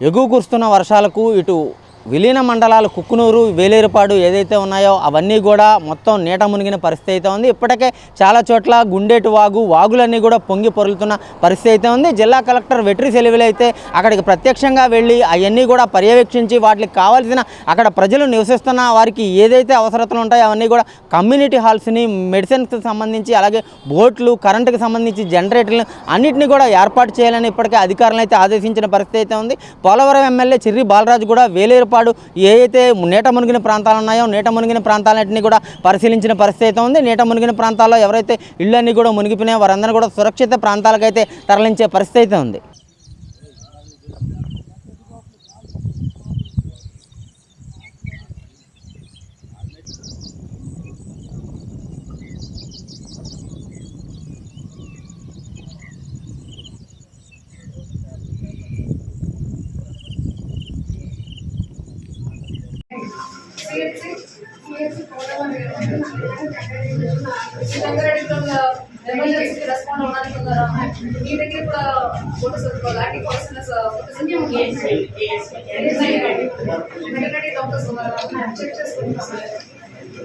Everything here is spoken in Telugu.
ఎగువ కురుస్తున్న వర్షాలకు ఇటు విలీన మండలాలు కుక్కునూరు, వేలేరుపాడు ఏదైతే ఉన్నాయో అవన్నీ కూడా మొత్తం నీట మునిగిన పరిస్థితి అయితే ఉంది. ఇప్పటికే చాలా చోట్ల గుండేటి వాగులన్నీ కూడా పొంగి పొరులుతున్న పరిస్థితి అయితే ఉంది. జిల్లా కలెక్టర్ వెట్రి సెలవులు అయితే అక్కడికి ప్రత్యక్షంగా వెళ్ళి అవన్నీ కూడా పర్యవేక్షించి వాటికి కావాల్సిన అక్కడ ప్రజలు నివసిస్తున్న వారికి ఏదైతే అవసరతలు ఉంటాయో అవన్నీ కూడా కమ్యూనిటీ హాల్స్ని, మెడిసిన్స్కి సంబంధించి అలాగే బోట్లు, కరెంటుకి సంబంధించి జనరేటర్లు అన్నింటినీ కూడా ఏర్పాటు చేయాలని ఇప్పటికే అధికారులు అయితే ఆదేశించిన పరిస్థితి అయితే ఉంది. పోలవరం ఎమ్మెల్యే చిర్రి బాలరాజు కూడా వేలేరుపాడు ఏదైతే నీట మునిగిన ప్రాంతాలు ఉన్నాయో నీట మునిగిన ప్రాంతాలన్నింటినీ కూడా పరిశీలించిన పరిస్థితి అయితే ఉంది. నీట మునిగిన ప్రాంతాల్లో ఎవరైతే ఇళ్ళన్నీ కూడా మునిగిపోయినాయో వారందరూ కూడా సురక్షిత ప్రాంతాలకైతే తరలించే పరిస్థితి అయితే ఉంది. ఎమర్జెన్సీకి రెస్పాండ్ అవ్వడానికి మీ దగ్గర కూడా ఫోటోస్ లాంటి పర్సనల్స్ వెటర్నరీ డాక్టర్స్ చెక్ చేసుకుంటున్నారు.